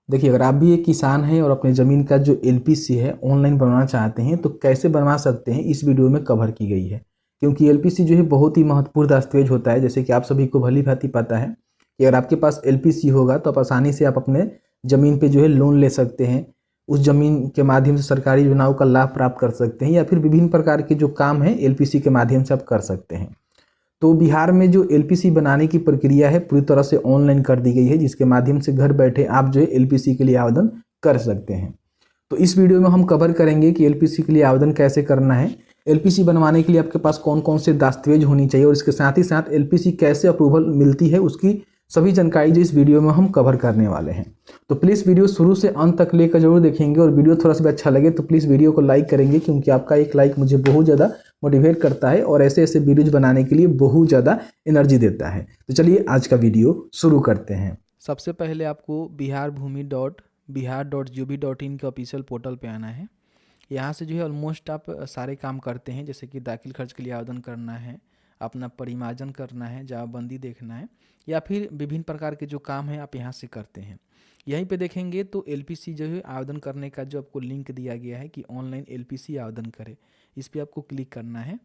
देखिए, अगर आप भी एक किसान हैं और अपने ज़मीन का जो एलपीसी है ऑनलाइन बनवाना चाहते हैं तो कैसे बनवा सकते हैं, इस वीडियो में कवर की गई है। क्योंकि एलपीसी जो है बहुत ही महत्वपूर्ण दस्तावेज होता है। जैसे कि आप सभी को भली-भांति पता है कि अगर आपके पास एलपीसी होगा तो आप आसानी से आप अपने ज़मीन पे जो है लोन ले सकते हैं। उस ज़मीन के माध्यम से सरकारी योजनाओं का लाभ प्राप्त कर सकते हैं या फिर विभिन्न प्रकार के जो काम हैं एलपीसी के माध्यम से आप कर सकते हैं। तो बिहार में जो एलपीसी बनाने की प्रक्रिया है पूरी तरह से ऑनलाइन कर दी गई है, जिसके माध्यम से घर बैठे आप जो है एलपीसी के लिए आवेदन कर सकते हैं। तो इस वीडियो में हम कवर करेंगे कि एलपीसी के लिए आवेदन कैसे करना है, एलपीसी बनवाने के लिए आपके पास कौन कौन से दस्तावेज होनी चाहिए और इसके साथ ही साथ एलपीसी कैसे अप्रूवल मिलती है, उसकी सभी जानकारी जो इस वीडियो में हम कवर करने वाले हैं। तो प्लीज़ वीडियो शुरू से अंत तक लेकर जरूर देखेंगे और वीडियो थोड़ा सा भी अच्छा लगे तो प्लीज़ वीडियो को लाइक करेंगे, क्योंकि आपका एक लाइक मुझे बहुत ज़्यादा मोटिवेट करता है और ऐसे ऐसे वीडियोज बनाने के लिए बहुत ज़्यादा एनर्जी देता है। तो चलिए आज का वीडियो शुरू करते हैं। सबसे पहले आपको biharbhumi.bihar.gov.in के ऑफिशियल पोर्टल पे आना है। यहाँ से जो है ऑलमोस्ट आप सारे काम करते हैं, जैसे कि दाखिल खर्च के लिए आवेदन करना है, अपना परिमार्जन करना है, जमाबंदी देखना है या फिर विभिन्न प्रकार के जो काम हैं आप यहाँ से करते हैं। यहीं पे देखेंगे तो एलपीसी जो है आवेदन करने का जो आपको लिंक दिया गया है कि ऑनलाइन एलपीसी आवेदन करें, इस पर आपको क्लिक करना है।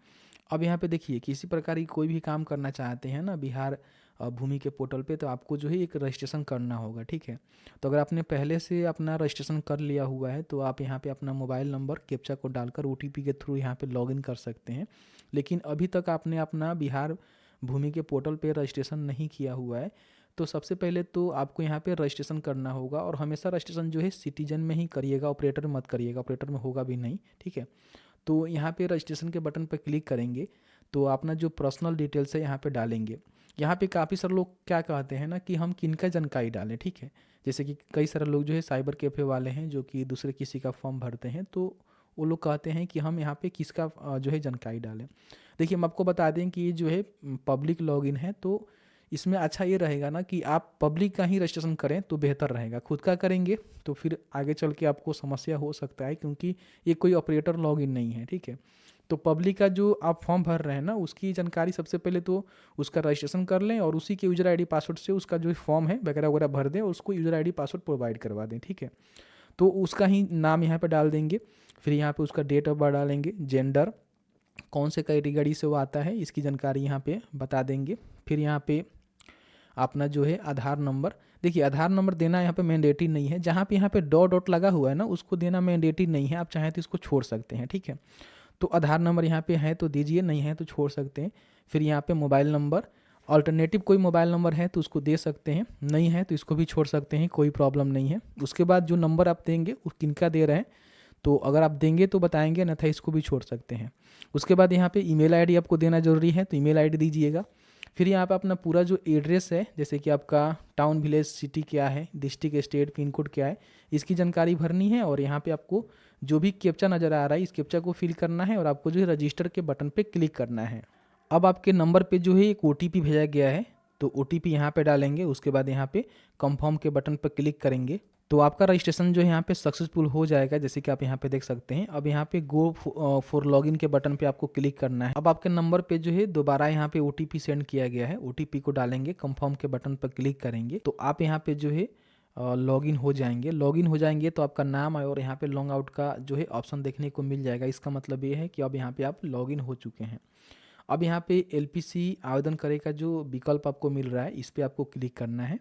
अब यहाँ पे देखिए किसी प्रकार की कोई भी काम करना चाहते हैं ना बिहार भूमि के पोर्टल पे, तो आपको जो है एक रजिस्ट्रेशन करना होगा, ठीक है। तो अगर आपने पहले से अपना रजिस्ट्रेशन कर लिया हुआ है तो आप यहाँ पे अपना मोबाइल नंबर कैप्चा को डालकर ओटीपी के थ्रू यहाँ पे लॉगिन कर सकते हैं। लेकिन अभी तक आपने अपना बिहार भूमि के पोर्टल पे रजिस्ट्रेशन नहीं किया हुआ है तो सबसे पहले तो आपको यहाँ पे रजिस्ट्रेशन करना होगा। और हमेशा रजिस्ट्रेशन जो है सिटीजन में ही करिएगा, ऑपरेटर मत करिएगा, ऑपरेटर में होगा भी नहीं, ठीक है। तो यहाँ पे रजिस्ट्रेशन के बटन पर क्लिक करेंगे तो अपना जो पर्सनल डिटेल्स है यहाँ पे डालेंगे। यहाँ पे काफ़ी सारे लोग क्या कहते हैं ना कि हम किनका जानकारी डालें, ठीक है। जैसे कि कई सारे लोग जो है साइबर कैफ़े वाले हैं जो कि दूसरे किसी का फॉर्म भरते हैं, तो वो लोग कहते हैं कि हम यहाँ पे किसका जो है जानकारी डालें। देखिए हम आपको बता दें कि ये जो है पब्लिक लॉगिन है, तो इसमें अच्छा ये रहेगा ना कि आप पब्लिक का ही रजिस्ट्रेशन करें तो बेहतर रहेगा। खुद का करेंगे तो फिर आगे चल के आपको समस्या हो सकता है, क्योंकि ये कोई ऑपरेटर लॉगिन नहीं है, ठीक है। तो पब्लिक का जो आप फॉर्म भर रहे हैं ना उसकी जानकारी सबसे पहले तो उसका रजिस्ट्रेशन कर लें और उसी के यूजर आईडी पासवर्ड से उसका जो फॉर्म है वगैरह वगैरह भर दें और उसको यूजर आईडी पासवर्ड प्रोवाइड करवा दें, ठीक है। तो उसका ही नाम यहाँ पे डाल देंगे, फिर यहाँ पे उसका डेट ऑफ बर्थ डालेंगे, जेंडर, कौन से कैटेगरी से वो आता है इसकी जानकारी यहाँ पे बता देंगे। फिर यहाँ पे अपना जो है आधार नंबर, देखिए आधार नंबर देना यहाँ पे मैंडेटरी नहीं है। जहाँ पे यहाँ पे डॉट डॉट लगा हुआ है ना उसको देना मैंडेटरी नहीं है, आप चाहें तो इसको छोड़ सकते हैं, ठीक है। तो आधार नंबर यहाँ पे है तो दीजिए, नहीं है तो छोड़ सकते हैं। फिर यहाँ पे मोबाइल नंबर, अल्टरनेटिव कोई मोबाइल नंबर है तो उसको दे सकते हैं, नहीं है तो इसको भी छोड़ सकते हैं, कोई प्रॉब्लम नहीं है। उसके बाद जो नंबर आप देंगे वो किनका दे रहे हैं, तो अगर आप देंगे तो बताएंगे, अन्यथा इसको भी छोड़ सकते हैं। उसके बाद यहाँ पे ईमेल आईडी आपको देना जरूरी है, तो ईमेल आईडी दीजिएगा। फिर यहाँ पे अपना पूरा जो एड्रेस है, जैसे कि आपका टाउन, विलेज, सिटी क्या है, डिस्ट्रिक्ट, स्टेट, पिन कोड क्या है, इसकी जानकारी भरनी है। और यहाँ पे आपको जो भी कैप्चा नज़र आ रहा है इस कैप्चा को फिल करना है और आपको जो है रजिस्टर के बटन पे क्लिक करना है। अब आपके नंबर पे जो है एक ओटीपी भेजा गया है, तो ओटीपी यहाँ पे डालेंगे। उसके बाद यहाँ पे कंफर्म के बटन पर क्लिक करेंगे तो आपका रजिस्ट्रेशन जो है यहाँ पे सक्सेसफुल हो जाएगा, जैसे कि आप यहाँ पे देख सकते हैं। अब यहाँ पे गो फॉर लॉगिन के बटन पे आपको क्लिक करना है। अब आपके नंबर पे जो है दोबारा यहाँ पे ओटीपी सेंड किया गया है, ओटीपी को डालेंगे, कंफर्म के बटन पर क्लिक करेंगे तो आप यहाँ पे जो है लॉगिन हो जाएंगे। लॉगिन हो जाएंगे तो आपका नाम और यहाँ पे लॉग आउट का जो है ऑप्शन देखने को मिल जाएगा। इसका मतलब ये है कि अब यहाँ पे आप लॉगिन हो चुके हैं। अब यहाँ पे एलपीसी आवेदन करे का जो विकल्प आपको मिल रहा है इस पर आपको क्लिक करना है।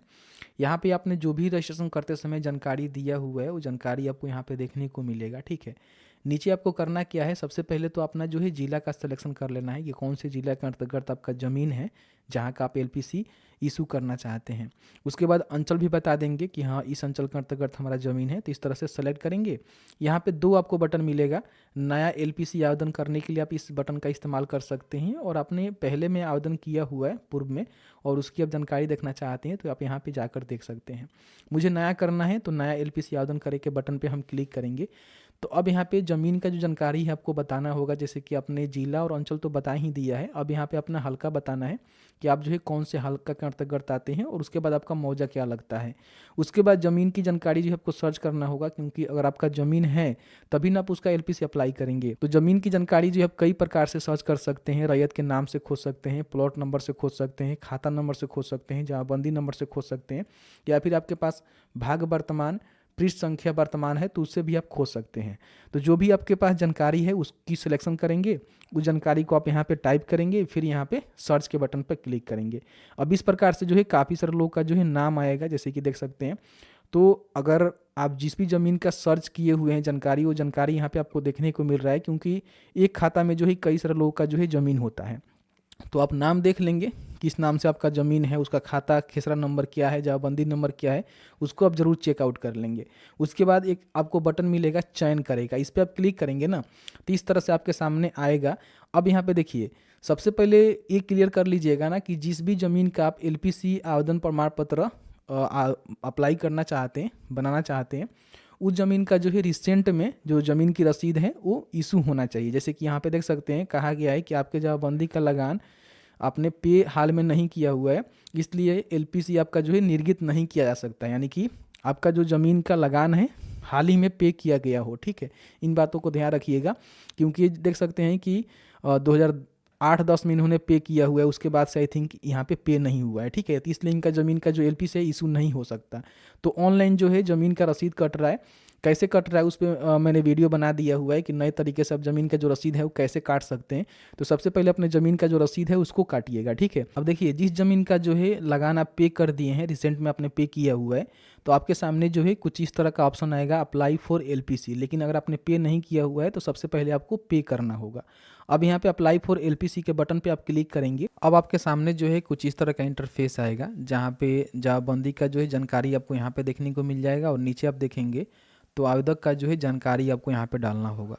यहाँ पे आपने जो भी रजिस्ट्रेशन करते समय जानकारी दिया हुआ है वो जानकारी आपको यहाँ पे देखने को मिलेगा, ठीक है। नीचे आपको करना क्या है, सबसे पहले तो अपना जो है जिला का सिलेक्शन कर लेना है कि कौन से जिला के अंतर्गत आपका ज़मीन है जहाँ का आप एलपीसी इशू करना चाहते हैं। उसके बाद अंचल भी बता देंगे कि हाँ इस अंचल के अंतर्गत हमारा ज़मीन है, तो इस तरह से सेलेक्ट करेंगे। यहाँ पे दो आपको बटन मिलेगा। नया एलपीसी आवेदन करने के लिए आप इस बटन का इस्तेमाल कर सकते हैं, और आपने पहले में आवेदन किया हुआ है पूर्व में और उसकी आप जानकारी देखना चाहते हैं तो आप यहाँ पे जाकर देख सकते हैं। मुझे नया करना है तो नया एलपीसी आवेदन करे के बटन पे हम क्लिक करेंगे तो अब यहाँ पे ज़मीन का जो जानकारी है आपको बताना होगा, जैसे कि आपने जिला और अंचल तो बता ही दिया है। अब यहाँ पे अपना हल्का बताना है कि आप जो है कौन से हल्का के अंतर्गत आते हैं, और उसके बाद आपका मौजा क्या लगता है। उसके बाद ज़मीन की जानकारी जो है आपको सर्च करना होगा, क्योंकि अगर आपका ज़मीन है तभी ना आप उसका एलपीसी अप्लाई करेंगे। तो ज़मीन की जानकारी जो है आप कई प्रकार से सर्च कर सकते हैं। रैयत के नाम से खोज सकते हैं, प्लॉट नंबर से खोज सकते हैं, खाता नंबर से खोज सकते हैं, जमाबंदी नंबर से खोज सकते हैं, या फिर आपके पास भाग वर्तमान पृष्ठ संख्या वर्तमान है तो उससे भी आप खोज सकते हैं। तो जो भी आपके पास जानकारी है उसकी सिलेक्शन करेंगे, उस जानकारी को आप यहाँ पे टाइप करेंगे, फिर यहाँ पे सर्च के बटन पर क्लिक करेंगे। अब इस प्रकार से जो है काफ़ी सारे लोग का जो है नाम आएगा, जैसे कि देख सकते हैं। तो अगर आप जिस भी ज़मीन का सर्च किए हुए हैं जानकारी, वो जानकारी यहाँ पे आपको देखने को मिल रहा है, क्योंकि एक खाता में जो है कई सारे लोगों का जो है ज़मीन होता है। तो आप नाम देख लेंगे, किस नाम से आपका ज़मीन है, उसका खाता खेसरा नंबर क्या है, जमाबंदी नंबर क्या है, उसको आप ज़रूर चेकआउट कर लेंगे। उसके बाद एक आपको बटन मिलेगा चयन करेगा, इस पर आप क्लिक करेंगे ना, तो इस तरह से आपके सामने आएगा। अब यहाँ पे देखिए, सबसे पहले ये क्लियर कर लीजिएगा ना कि जिस भी ज़मीन का आप एलपीसी आवेदन प्रमाण पत्र अप्लाई करना चाहते हैं, बनाना चाहते हैं, उस ज़मीन का जो है रिसेंट में जो ज़मीन की रसीद है वो इशू होना चाहिए। जैसे कि यहाँ पे देख सकते हैं, कहा गया है कि आपके जमाबंदी का लगान आपने पे हाल में नहीं किया हुआ है, इसलिए एलपीसी आपका जो है निर्गत नहीं किया जा सकता। यानी कि आपका जो ज़मीन का लगान है हाल ही में पे किया गया हो, ठीक है। इन बातों को ध्यान रखिएगा, क्योंकि देख सकते हैं कि 2008-10 में इन्होंने पे किया हुआ है, उसके बाद से आई थिंक यहाँ पे नहीं हुआ है, ठीक है। तो इसलिए इनका ज़मीन का जो एलपीसी है इशू नहीं हो सकता। तो ऑनलाइन जो है ज़मीन का रसीद कट रहा है, कैसे कट रहा है उस पर मैंने वीडियो बना दिया हुआ है कि नए तरीके से आप ज़मीन का जो रसीद है वो कैसे काट सकते हैं। तो सबसे पहले अपने ज़मीन का जो रसीद है उसको काटिएगा, ठीक है। अब देखिए, जिस ज़मीन का जो है लगान आप पे कर दिए हैं, रिसेंट में आपने पे किया हुआ है, तो आपके सामने जो है कुछ इस तरह का ऑप्शन आएगा, अप्लाई फॉर एलपीसी। लेकिन अगर आपने पे नहीं किया हुआ है तो सबसे पहले आपको पे करना होगा। अब यहाँ पे अप्लाई फॉर एलपीसी के बटन पे आप क्लिक करेंगे। अब आपके सामने जो है कुछ इस तरह का इंटरफेस आएगा, जहाँ पे जमाबंदी का जो है जानकारी आपको यहाँ पे देखने को मिल जाएगा, और नीचे आप देखेंगे तो आवेदक का जो है जानकारी आपको यहाँ पे डालना होगा।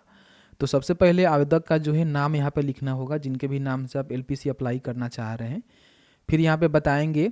तो सबसे पहले आवेदक का जो है नाम यहाँ पे लिखना होगा, जिनके भी नाम से आप एलपीसी अप्लाई करना चाह रहे हैं। फिर यहाँ पे बताएंगे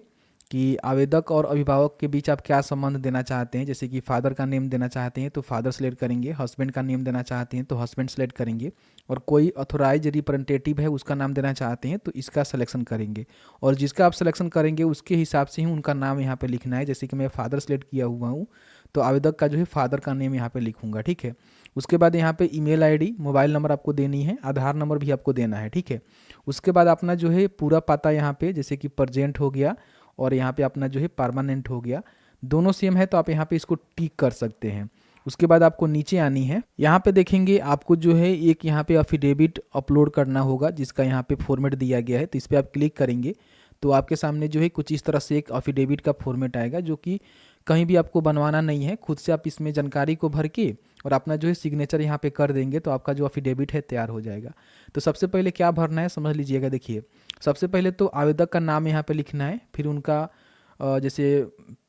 कि आवेदक और अभिभावक के बीच आप क्या संबंध देना चाहते हैं। जैसे कि फादर का नेम देना चाहते हैं तो फादर सेलेक्ट करेंगे, हस्बैंड का नेम देना चाहते हैं तो हस्बैंड सेलेक्ट करेंगे, और कोई ऑथोराइज रिप्रेजेंटेटिव है उसका नाम देना चाहते हैं तो इसका सिलेक्शन करेंगे, और जिसका आप सिलेक्शन करेंगे उसके हिसाब से ही उनका नाम यहाँ पे लिखना है। जैसे कि मैं फादर सेलेक्ट किया हुआ हूँ तो आवेदक का जो है फादर का नेम यहाँ पे लिखूंगा, ठीक है। उसके बाद यहाँ पे ईमेल आईडी, मोबाइल नंबर आपको देनी है, आधार नंबर भी आपको देना है, ठीक है। उसके बाद अपना जो है पूरा पता यहाँ पे, जैसे कि प्रेजेंट हो गया और यहाँ पे अपना जो है परमानेंट हो गया, दोनों सेम है तो आप यहाँ पे इसको टिक कर सकते हैं। उसके बाद आपको नीचे आनी है, यहाँ पे देखेंगे आपको जो है एक यहाँ पे अफिडेविट अपलोड करना होगा, जिसका यहाँ पे फॉर्मेट दिया गया है। तो इस पर आप क्लिक करेंगे तो आपके सामने जो है कुछ इस तरह से एक अफिडेविट का फॉर्मेट आएगा, जो कि कहीं भी आपको बनवाना नहीं है, खुद से आप इसमें जानकारी को भर के और अपना जो है सिग्नेचर यहाँ पे कर देंगे तो आपका जो अफिडेविट है तैयार हो जाएगा। तो सबसे पहले क्या भरना है समझ लीजिएगा। देखिए, सबसे पहले तो आवेदक का नाम यहाँ पे लिखना है, फिर उनका जैसे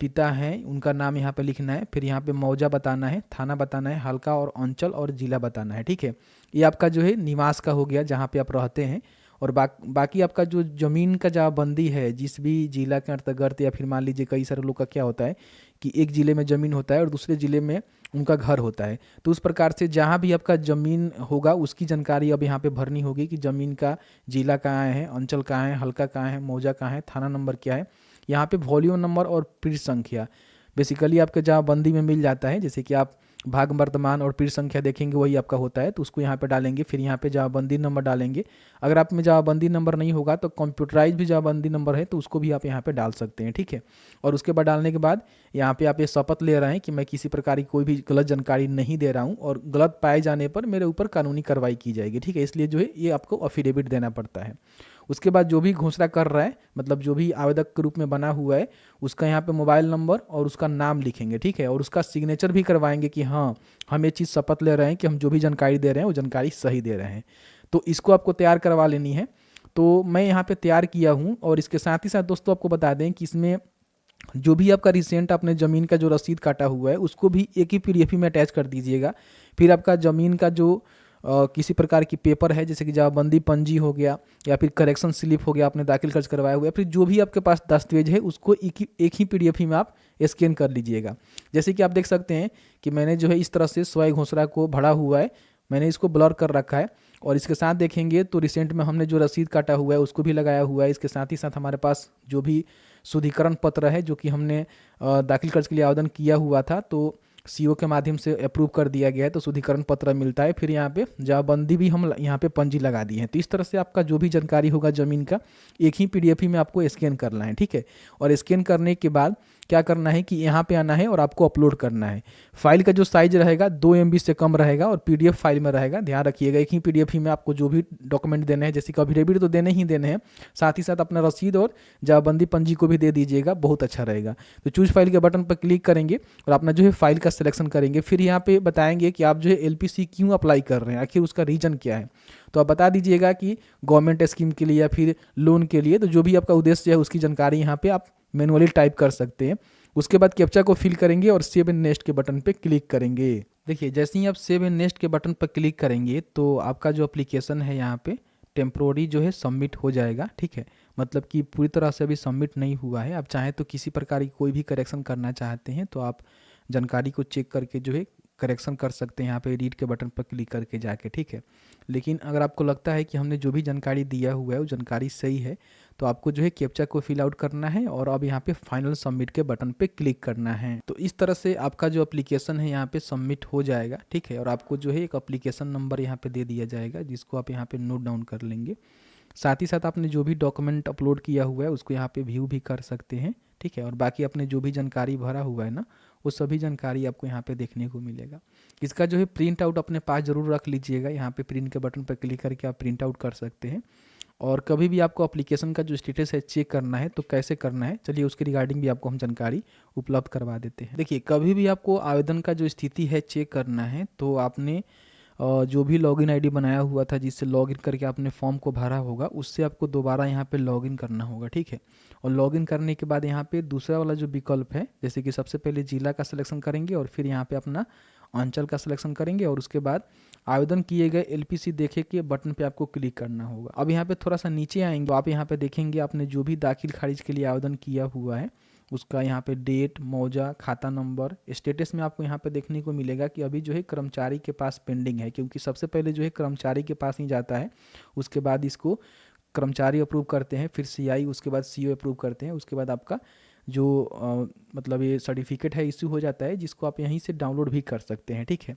पिता हैं उनका नाम यहाँ पे लिखना है, फिर यहाँ पे मौजा बताना है, थाना बताना है, हल्का और अंचल और जिला बताना है, ठीक है। ये आपका जो है निवास का हो गया, जहाँ पे आप रहते हैं। और बाकी आपका जो ज़मीन का जमाबंदी है, जिस भी जिला के अंतर्गत, या फिर मान लीजिए कई सारे लोग का क्या होता है कि एक ज़िले में ज़मीन होता है और दूसरे ज़िले में उनका घर होता है, तो उस प्रकार से जहाँ भी आपका ज़मीन होगा उसकी जानकारी अब यहाँ पे भरनी होगी कि ज़मीन का जिला कहाँ है, अंचल कहाँ है, हल्का कहाँ है, मौजा कहाँ है, थाना नंबर क्या है, यहाँ पे वॉल्यूम नंबर और पृष्ठ संख्या बेसिकली आपके जमाबंदी में मिल जाता है। जैसे कि आप भाग वर्तमान और पृष्ठ संख्या देखेंगे वही आपका होता है, तो उसको यहाँ पे डालेंगे। फिर यहाँ पे जमाबंदी नंबर डालेंगे। अगर आप में जमाबंदी नंबर नहीं होगा तो कंप्यूटराइज भी जमाबंदी नंबर है तो उसको भी आप यहाँ पे डाल सकते हैं, ठीक है। और उसके बाद डालने के बाद यहाँ पे आप ये शपथ ले रहे हैं कि मैं किसी प्रकार की कोई भी गलत जानकारी नहीं दे रहा हूँ, और गलत पाए जाने पर मेरे ऊपर कानूनी कार्रवाई की जाएगी, ठीक है। इसलिए जो है ये आपको अफिडेविट देना पड़ता है। उसके बाद जो भी घोषणा कर रहा है, मतलब जो भी आवेदक के रूप में बना हुआ है, उसका यहाँ पे मोबाइल नंबर और उसका नाम लिखेंगे, ठीक है। और उसका सिग्नेचर भी करवाएंगे कि हाँ, हम ये चीज़ शपथ ले रहे हैं कि हम जो भी जानकारी दे रहे हैं वो जानकारी सही दे रहे हैं। तो इसको आपको तैयार करवा लेनी है। तो मैं यहाँ पे तैयार किया हूँ। और इसके साथ ही साथ दोस्तों आपको बता दें कि इसमें जो भी आपका रिसेंट आपने ज़मीन का जो रसीद काटा हुआ है उसको भी एक ही PDF में अटैच कर दीजिएगा। फिर आपका ज़मीन का जो किसी प्रकार की पेपर है, जैसे कि जमाबंदी पंजी हो गया या फिर करेक्शन स्लिप हो गया आपने दाखिल खर्च करवाया हुआ, या फिर जो भी आपके पास दस्तावेज है उसको एक ही PDF ही में आप स्कैन कर लीजिएगा। जैसे कि आप देख सकते हैं कि मैंने जो है इस तरह से स्वयं घोषणा को भरा हुआ है, मैंने इसको ब्लर कर रखा है। और इसके साथ देखेंगे तो रिसेंट में हमने जो रसीद काटा हुआ है उसको भी लगाया हुआ है। इसके साथ ही साथ हमारे पास जो भी शुद्धिकरण पत्र है जो कि हमने दाखिल खर्च के लिए आवेदन किया हुआ था, तो CO के माध्यम से अप्रूव कर दिया गया है, तो शुद्धिकरण पत्र मिलता है। फिर यहाँ पे जमाबंदी भी हम यहाँ पे पंजी लगा दी है। तो इस तरह से आपका जो भी जानकारी होगा ज़मीन का एक ही PDF ही में आपको स्कैन करना है, ठीक है। और स्कैन करने के बाद क्या करना है कि यहाँ पे आना है और आपको अपलोड करना है। फाइल का जो साइज रहेगा 2 MB से कम रहेगा और PDF फाइल में रहेगा। ध्यान रखिएगा एक ही PDF ही में आपको जो भी डॉक्यूमेंट देने हैं, जैसे कि अफिडेविट तो देने ही देने हैं, साथ ही साथ अपना रसीद और जमाबंदी पंजी को भी दे दीजिएगा, बहुत अच्छा रहेगा। तो चूज फाइल के बटन पर क्लिक करेंगे और अपना जो है फाइल का सिलेक्शन करेंगे। फिर यहाँ पे बताएंगे कि आप जो है LPC क्यों अप्लाई कर रहे हैं, आखिर उसका रीजन क्या है। तो आप बता दीजिएगा कि गवर्नमेंट स्कीम के लिए या फिर लोन के लिए, तो जो भी आपका उद्देश्य है उसकी जानकारी यहाँ पे आप मैनुअली टाइप कर सकते हैं। उसके बाद कैप्चा को फिल करेंगे और सेव एंड नेक्स्ट के बटन पे क्लिक करेंगे। देखिए जैसे ही आप सेव एंड नेक्स्ट के बटन पर क्लिक करेंगे तो आपका जो एप्लीकेशन है यहाँ पे टेम्प्रोरी जो है सबमिट हो जाएगा, ठीक है। मतलब कि पूरी तरह से अभी सबमिट नहीं हुआ है। आप चाहें तो किसी प्रकार की कोई भी करेक्शन करना चाहते हैं तो आप जानकारी को चेक करके जो है करेक्शन कर सकते हैं यहाँ पे एडिट के बटन पर क्लिक करके जाके, ठीक है। लेकिन अगर आपको लगता है कि हमने जो भी जानकारी दिया हुआ है वो जानकारी सही है तो आपको जो है कैप्चा को फिल आउट करना है और अब यहाँ पे फाइनल सबमिट के बटन पे क्लिक करना है। तो इस तरह से आपका जो एप्लीकेशन है यहाँ पे सबमिट हो जाएगा, ठीक है। और आपको जो है एक एप्लीकेशन नंबर यहाँ पे दे दिया जाएगा जिसको आप यहाँ पे नोट डाउन कर लेंगे। साथ ही साथ आपने जो भी डॉक्यूमेंट अपलोड किया हुआ है उसको यहाँ पे व्यू भी कर सकते हैं, ठीक है। और बाकी आपने जो भी जानकारी भरा हुआ है ना वो सभी जानकारी आपको यहाँ पे देखने को मिलेगा। इसका जो है प्रिंट आउट अपने पास ज़रूर रख लीजिएगा। यहाँ पे प्रिंट के बटन पर क्लिक करके आप प्रिंट आउट कर सकते हैं। और कभी भी आपको एप्लीकेशन का जो स्टेटस है चेक करना है तो कैसे करना है, चलिए उसके रिगार्डिंग भी आपको हम जानकारी उपलब्ध करवा देते हैं। देखिए कभी भी आपको आवेदन का जो स्थिति है चेक करना है तो आपने जो भी लॉगिन आईडी बनाया हुआ था जिससे लॉगिन करके आपने फॉर्म को भरा होगा उससे आपको दोबारा यहाँ पे लॉगिन करना होगा, ठीक है। और लॉगिन करने के बाद यहाँ पे दूसरा वाला जो विकल्प है, जैसे कि सबसे पहले जिला का सिलेक्शन करेंगे और फिर यहाँ पे अपना अंचल का सिलेक्शन करेंगे और उसके बाद आवेदन किए गए LPC देखे के बटन पे आपको क्लिक करना होगा। अब यहाँ पे थोड़ा सा नीचे आएंगे तो आप यहाँ पे देखेंगे आपने जो भी दाखिल खारिज के लिए आवेदन किया हुआ है उसका यहाँ पे डेट, मौजा, खाता नंबर, स्टेटस में आपको यहाँ पे देखने को मिलेगा कि अभी जो है कर्मचारी के पास पेंडिंग है, क्योंकि सबसे पहले जो है कर्मचारी के पास ही जाता है, उसके बाद इसको कर्मचारी अप्रूव करते हैं, फिर CI, उसके बाद CO अप्रूव करते हैं, उसके बाद आपका जो मतलब ये सर्टिफिकेट है इश्यू हो जाता है जिसको आप यहीं से डाउनलोड भी कर सकते हैं, ठीक है।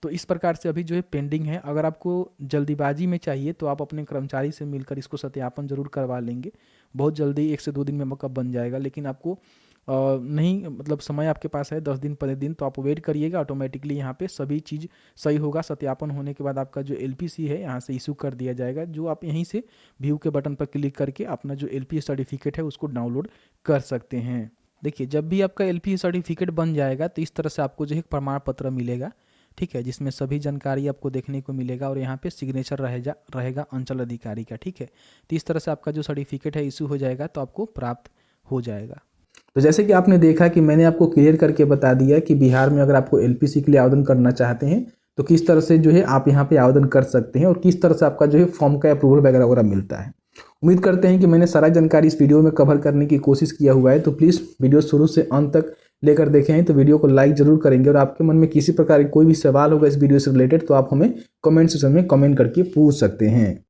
तो इस प्रकार से अभी जो है पेंडिंग है। अगर आपको जल्दीबाजी में चाहिए तो आप अपने कर्मचारी से मिलकर इसको सत्यापन जरूर करवा लेंगे, बहुत जल्दी 1 से 2 दिन में मौका बन जाएगा। लेकिन आपको नहीं, मतलब समय आपके पास है 10 दिन 15 दिन, तो आप वेट करिएगा, ऑटोमेटिकली यहाँ पे सभी चीज़ सही होगा। सत्यापन होने के बाद आपका जो LPC है यहाँ से इशू कर दिया जाएगा, जो आप यहीं से व्यू के बटन पर क्लिक करके अपना जो LPC सर्टिफिकेट है उसको डाउनलोड कर सकते हैं। देखिए जब भी आपका LPC सर्टिफिकेट बन जाएगा तो इस तरह से आपको जो है प्रमाण पत्र मिलेगा, ठीक है, जिसमें सभी जानकारी आपको देखने को मिलेगा और यहाँ पे सिग्नेचर रहेगा अंचल अधिकारी का, ठीक है। तो इस तरह से आपका जो सर्टिफिकेट है इशू हो जाएगा तो आपको प्राप्त हो जाएगा। तो जैसे कि आपने देखा कि मैंने आपको क्लियर करके बता दिया कि बिहार में अगर आपको LPC के लिए आवेदन करना चाहते हैं तो किस तरह से जो है आप यहाँ पे आवेदन कर सकते हैं और किस तरह से आपका जो है फॉर्म का अप्रूवल वगैरह वगैरह मिलता है। उम्मीद करते हैं कि मैंने सारा जानकारी इस वीडियो में कवर करने की कोशिश किया हुआ है। तो प्लीज़ वीडियो शुरू से अंत तक लेकर देखें हैं तो वीडियो को लाइक जरूर करेंगे। और आपके मन में किसी प्रकार की कोई भी सवाल होगा इस वीडियो से रिलेटेड तो आप हमें कमेंट सेक्शन में कमेंट करके पूछ सकते हैं।